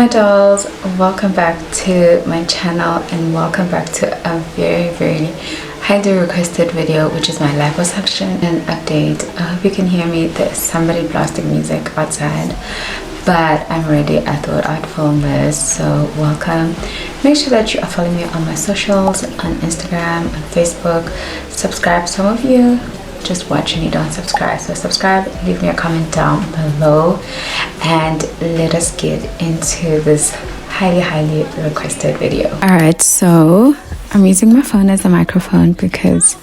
Hi dolls, welcome back to my channel and welcome back to a very highly requested video, which is my liposuction and update. I hope you can hear me. There's somebody blasting music outside, but I'm ready. I thought I'd film this, so welcome. Make sure that you are following me on my socials, on Instagram, on Facebook. Subscribe. Some of you just watch and you don't subscribe, so subscribe, leave me a comment down below, and let us get into this highly requested video. All right, so I'm using my phone as a microphone because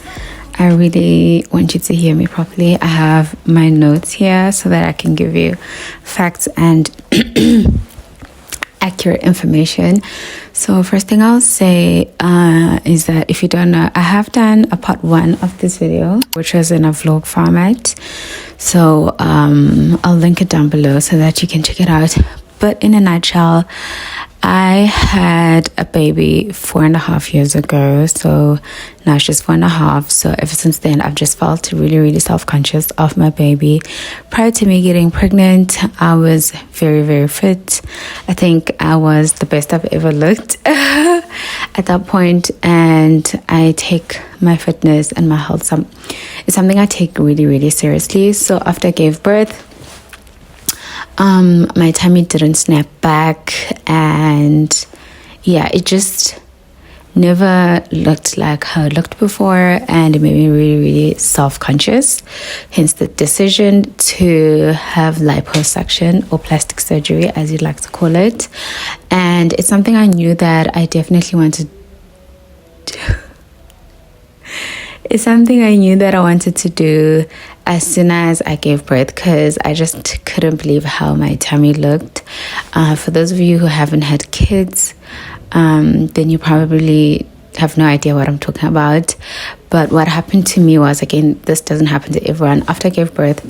I really want you to hear me properly. I have my notes here so that I can give you facts and accurate information. So first thing I'll say is that if you don't know, I have done a part 1 of this video, which was in a vlog format, so I'll link it down below so that you can check it out. But in a nutshell, I had a baby 4.5 years ago, so now she's 4.5. So ever since then, I've just felt really self-conscious of my baby. Prior to me getting pregnant, I was very fit. I think I was the best I've ever looked at that point, and I take my fitness and my health it's something I take really seriously. So after I gave birth, my tummy didn't snap back, and yeah, it just never looked like how it looked before, and it made me really self-conscious. Hence the decision to have liposuction, or plastic surgery as you'd like to call it. And it's something I knew that I definitely wanted to It's something I knew that I wanted to do as soon as I gave birth, because I just couldn't believe how my tummy looked. For those of you who haven't had kids, then you probably have no idea what I'm talking about. But what happened to me was, again, this doesn't happen to everyone. After I gave birth,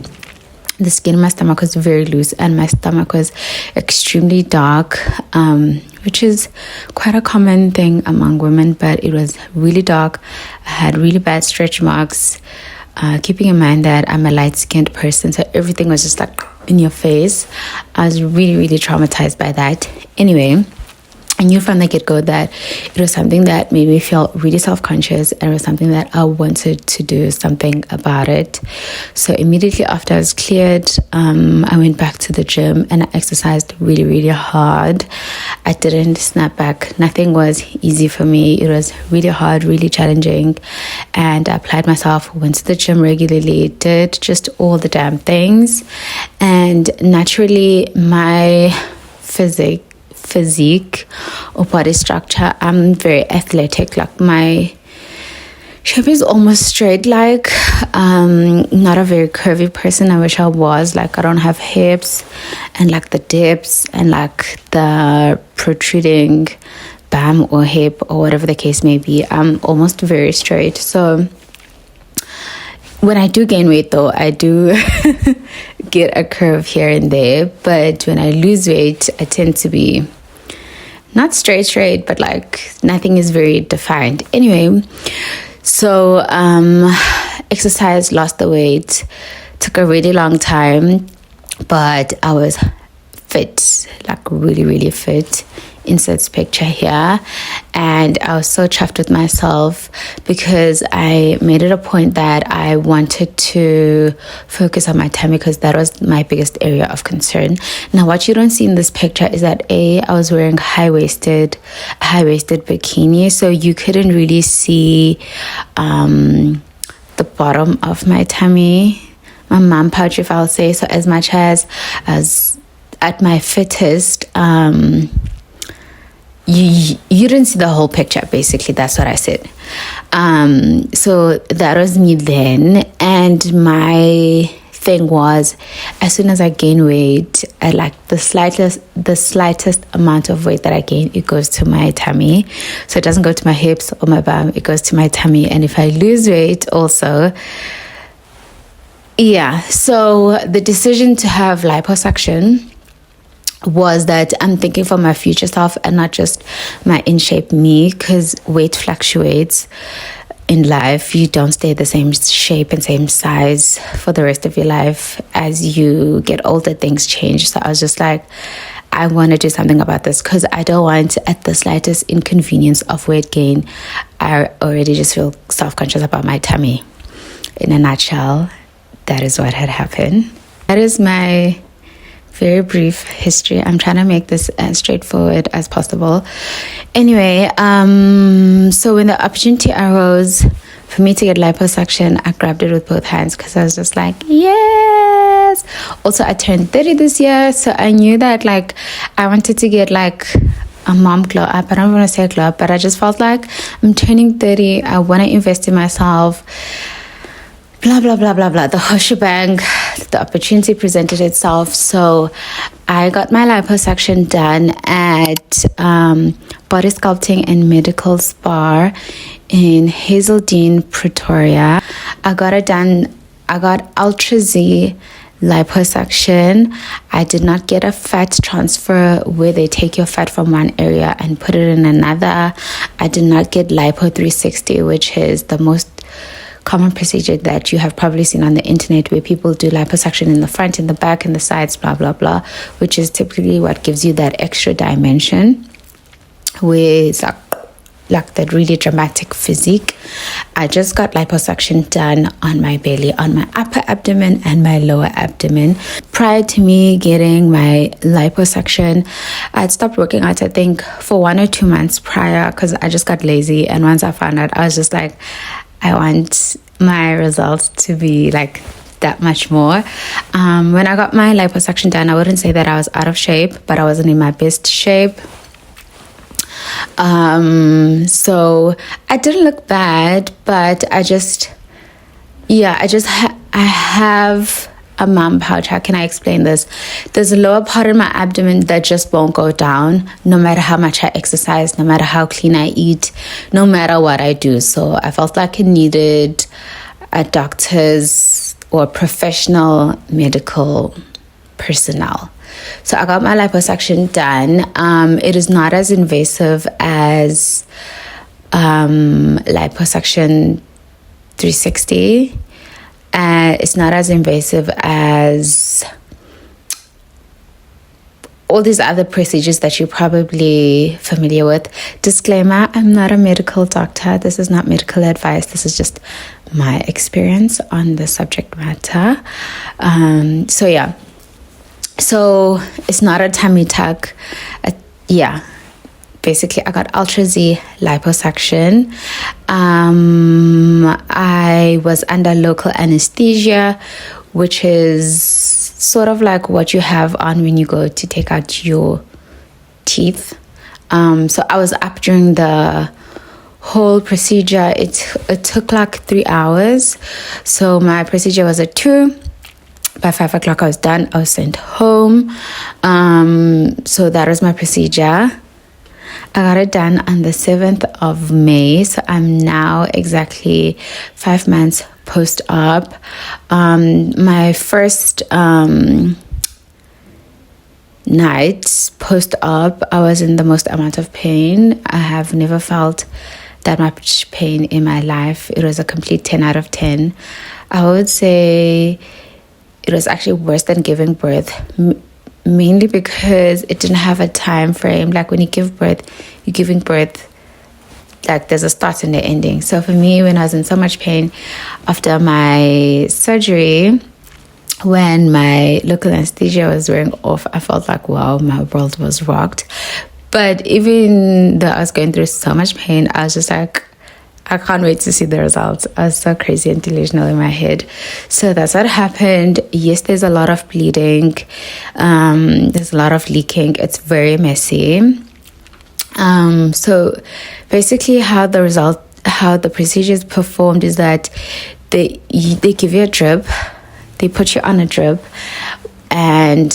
the skin in my stomach was very loose, and my stomach was extremely dark, which is quite a common thing among women, but it was really dark. I had really bad stretch marks, keeping in mind that I'm a light-skinned person, so everything was just like in your face. I was really traumatized by that. Anyway, I knew from the get-go that it was something that made me feel really self-conscious, and it was something that I wanted to do something about it. So immediately after I was cleared, I went back to the gym and I exercised really hard. I didn't snap back. Nothing was easy for me. It was really hard, really challenging, and I applied myself, went to the gym regularly, did just all the damn things, and naturally my physique or body structure, I'm very athletic. Like, my shape is almost straight, like not a very curvy person. I wish I was. Like, I don't have hips and like the dips and like the protruding bam or hip or whatever the case may be. I'm almost very straight. So when I do gain weight, though, I do get a curve here and there. But when I lose weight, I tend to be not straight, but like nothing is very defined. Anyway, so exercise, lost the weight, took a really long time, but I was fit, like really fit. Inserts picture here. And I was so chuffed with myself because I made it a point that I wanted to focus on my tummy, because that was my biggest area of concern. Now, what you don't see in this picture is that I was wearing high-waisted bikini, so you couldn't really see the bottom of my tummy, my mom pouch, if I'll say. So as much as at my fittest, you didn't see the whole picture, basically. That's what I said. So that was me then. And my thing was, as soon as I gain weight, I like the slightest amount of weight that I gain, it goes to my tummy. So it doesn't go to my hips or my bum, it goes to my tummy. And if I lose weight also, yeah. So the decision to have liposuction was that I'm thinking for my future self and not just my in-shape me, because weight fluctuates in life. You don't stay the same shape and same size for the rest of your life. As you get older, things change. So I was just like, I want to do something about this, because I don't want, at the slightest inconvenience of weight gain, I already just feel self-conscious about my tummy. In a nutshell, that is what had happened. That is my very brief history. I'm trying to make this as straightforward as possible. Anyway, so when the opportunity arose for me to get liposuction, I grabbed it with both hands, because I was just like, yes. Also, I turned 30 this year, so I knew that like I wanted to get like a mom glow up. I don't want to say glow up, but I just felt like I'm turning 30. I want to invest in myself. Blah, blah, blah, blah, blah. The whole shebang. The opportunity presented itself. So I got my liposuction done at Body Sculpting and Medical Spa in Hazeldean, Pretoria. I got it done. I got Ultra Z liposuction. I did not get a fat transfer where they take your fat from one area and put it in another. I did not get lipo 360, which is the most common procedure that you have probably seen on the internet, where people do liposuction in the front, in the back, in the sides, blah blah blah, which is typically what gives you that extra dimension, where it's like that really dramatic physique. I just got liposuction done on my belly, on my upper abdomen and my lower abdomen. Prior to me getting my liposuction, I'd stopped working out, I think, for 1 or 2 months prior, because I just got lazy. And once I found out, I was just like, I want my results to be like that much more. When I got my liposuction done, I wouldn't say that I was out of shape, but I wasn't in my best shape. So I didn't look bad, but I have a mum pouch. How can I explain this? There's a lower part in my abdomen that just won't go down, no matter how much I exercise, no matter how clean I eat, no matter what I do. So I felt like it needed a doctor's or professional medical personnel. So I got my liposuction done. It is not as invasive as liposuction 360. It's not as invasive as all these other procedures that you're probably familiar with. Disclaimer, I'm not a medical doctor. This is not medical advice. This is just my experience on the subject matter. So it's not a tummy tuck. Basically, I got Ultra Z liposuction. I was under local anesthesia, which is sort of like what you have on when you go to take out your teeth. So I was up during the whole procedure. It took like 3 hours. So my procedure was at 2. By 5 o'clock, I was done. I was sent home. So that was my procedure. I got it done on the 7th of May. So I'm now exactly 5 months post-op. My first night post-op, I was in the most amount of pain. I have never felt that much pain in my life. It was a complete 10 out of 10. I would say it was actually worse than giving birth, mainly because it didn't have a time frame. Like when you give birth, you're giving birth, like there's a start and an ending. So for me, when I was in so much pain after my surgery, when my local anesthesia was wearing off, I felt like, wow, my world was rocked. But even though I was going through so much pain, I was just like, I can't wait to see the results. I was so crazy and delusional in my head. So that's what happened. Yes, there's a lot of bleeding. There's a lot of leaking. It's very messy. So basically how the procedure is performed is that they give you a drip. They put you on a drip. And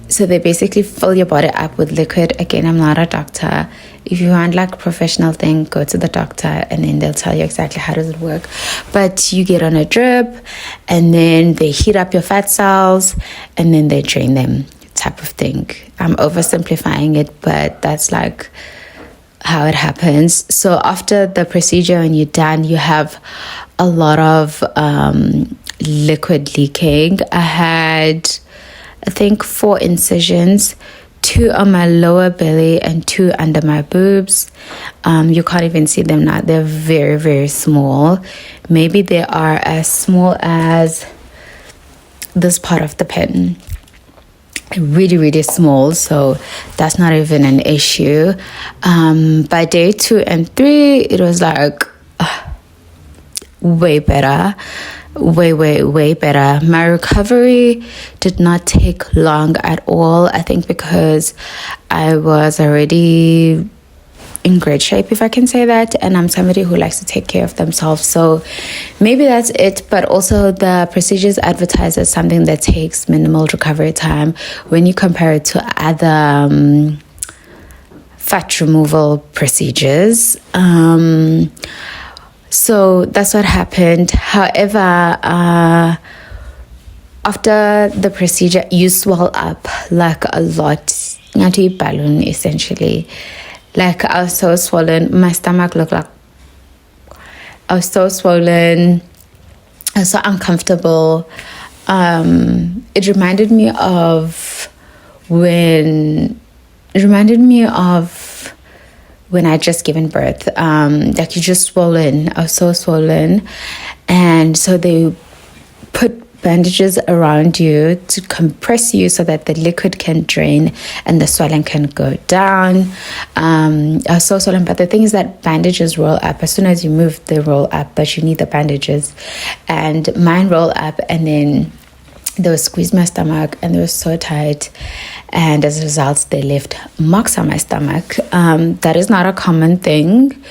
so they basically fill your body up with liquid. Again, I'm not a doctor. If you want like a professional thing, go to the doctor and then they'll tell you exactly how does it work. But you get on a drip and then they heat up your fat cells and then they drain them, type of thing. I'm oversimplifying it, but that's like how it happens. So after the procedure, when you're done, you have a lot of liquid leaking. I had I think 4 incisions, 2 on my lower belly and 2 under my boobs. You can't even see them now. They're very, very small. Maybe they are as small as this part of the pen. Really, really small, so that's not even an issue. By day 2 and 3, it was like way better. Way better. My recovery did not take long at all. I think because I was already in great shape, if I can say that, and I'm somebody who likes to take care of themselves, so maybe that's it. But also the procedures advertised as something that takes minimal recovery time when you compare it to other fat removal procedures. So that's what happened. However, after the procedure, you swell up like a lot. Not a balloon, essentially. Like, I was so swollen. My stomach looked like I was so swollen. I was so uncomfortable. It reminded me of when I just given birth. Like, you're just swollen. I was so swollen. And so they put bandages around you to compress you so that the liquid can drain and the swelling can go down. I was so swollen, but the thing is that bandages roll up. As soon as you move, they roll up, but you need the bandages. And mine roll up, and then they would squeeze my stomach, and they were so tight. And as a result, they left marks on my stomach. That is not a common thing.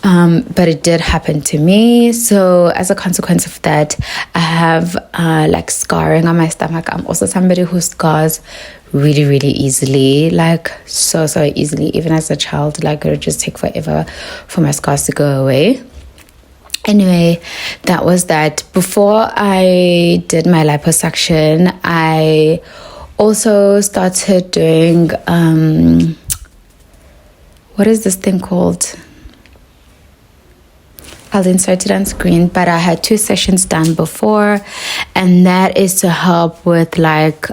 But it did happen to me. So as a consequence of that, I have like scarring on my stomach. I'm also somebody who scars really, really easily, like so easily. Even as a child, like it would just take forever for my scars to go away. Anyway, that was that. Before I did my liposuction, I also started doing, what is this thing called? I'll insert it on screen, but I had 2 sessions done before, and that is to help with lymphatic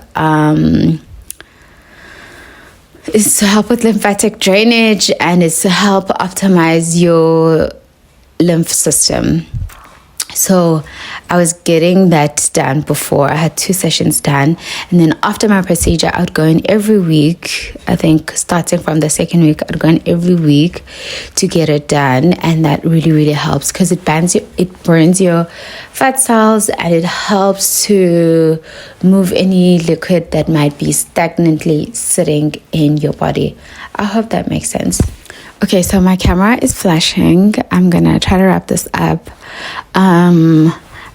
drainage, and it's to help optimize your lymph system. So I was getting that done before. I had 2 sessions done, and then after my procedure, I would go in every week. I think starting from the 2nd week, I'd go in every week to get it done, and that really, really helps because it burns your fat cells, and it helps to move any liquid that might be stagnantly sitting in your body. I hope that makes sense. Okay, so my camera is flashing. I'm gonna try to wrap this up.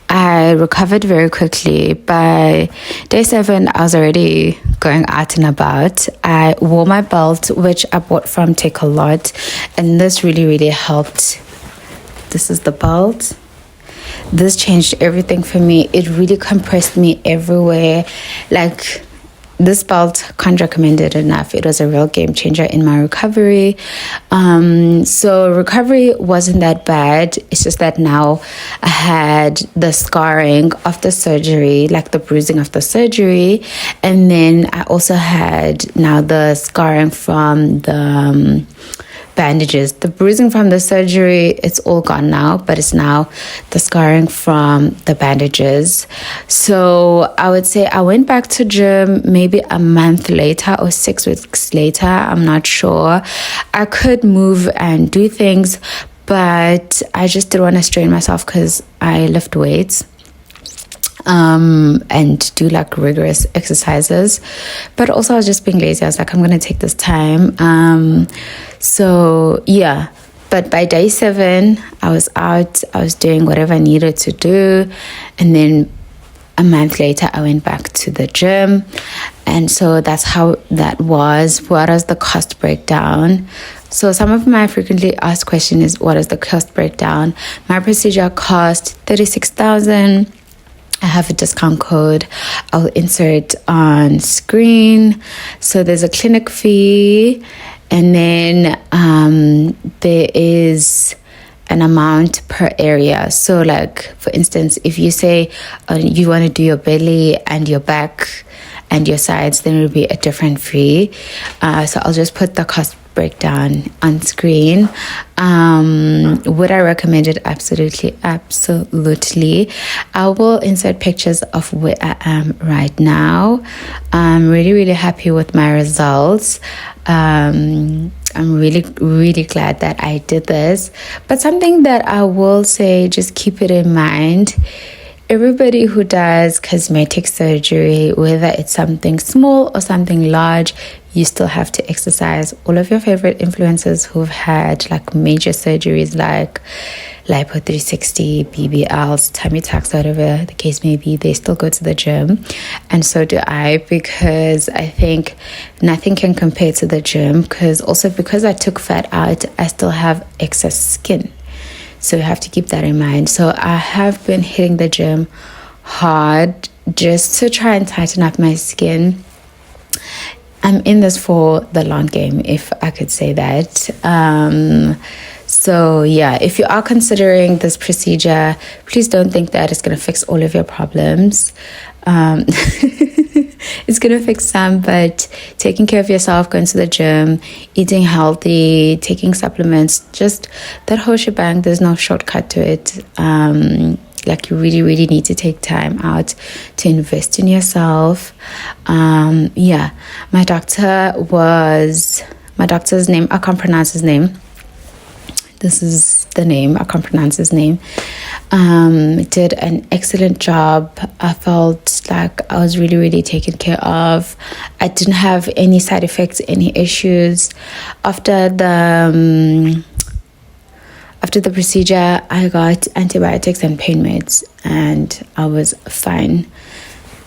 I recovered very quickly. By day 7, I was already going out and about. I wore my belt, which I bought from Take A Lot, and this really, really helped. This is the belt. This changed everything for me. It really compressed me everywhere. Like, this belt, can't recommend it enough. It was a real game changer in my recovery. So recovery wasn't that bad. It's just that now I had the scarring of the surgery, like the bruising of the surgery. And then I also had now the scarring from the bandages. The bruising from the surgery, it's all gone now, but it's now the scarring from the bandages. So I would say I went back to gym maybe a month later or 6 weeks later. I'm not sure. I could move and do things, but I just didn't want to strain myself because I lift weights. And do like rigorous exercises, but also I was just being lazy. I was like, I'm gonna take this time. So yeah, but by day 7 I was out, I was doing whatever I needed to do, and then a month later I went back to the gym. And so that's how that was. What is the cost breakdown? So some of my frequently asked question is, what is the cost breakdown? My procedure cost 36,000. I have a discount code I'll insert on screen. So there's a clinic fee, and then there is an amount per area. So like, for instance, if you say you want to do your belly and your back and your sides, then it'll be a different fee. So I'll just put the cost breakdown on screen. Would I recommend it? Absolutely. I will insert pictures of where I am right now. I'm really happy with my results. I'm really glad that I did this. But something that I will say, just keep it in mind, everybody who does cosmetic surgery, whether it's something small or something large, you still have to exercise. All of your favorite influencers who've had like major surgeries like Lipo 360, BBLs, tummy tucks, whatever the case may be, they still go to the gym. And so do I, because I think nothing can compare to the gym, because I took fat out, I still have excess skin. So you have to keep that in mind. So I have been hitting the gym hard just to try and tighten up my skin. I'm in this for the long game, if I could say that. So yeah, if you are considering this procedure, please don't think that it's going to fix all of your problems. It's going to fix some, but taking care of yourself, going to the gym, eating healthy, taking supplements, just that whole shebang, there's no shortcut to it. Like you really need to take time out to invest in yourself. Yeah, my doctor's name, I can't pronounce his name. This is the name, I can't pronounce his name. Did an excellent job. I felt like I was really taken care of. I didn't have any side effects, any issues. After the procedure, I got antibiotics and pain meds, and I was fine,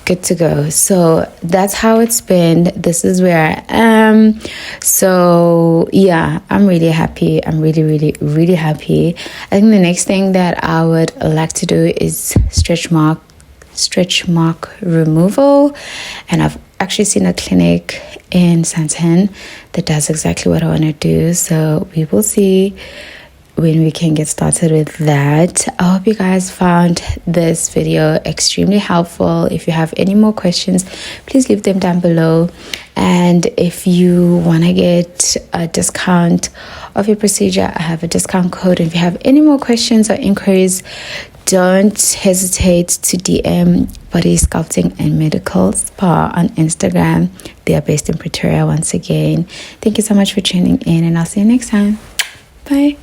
good to go. So that's how it's been. This is where I am. So yeah, I'm really happy. I'm really happy. I think the next thing that I would like to do is stretch mark removal, and I've actually seen a clinic in Sandton that does exactly what I want to do. So we will see when we can get started with that. I hope you guys found this video extremely helpful. If you have any more questions, please leave them down below. And if you want to get a discount of your procedure, I have a discount code. And if you have any more questions or inquiries, don't hesitate to DM Body Sculpting and Medical Spa on Instagram. They are based in Pretoria once again. Thank you so much for tuning in, and I'll see you next time. Bye.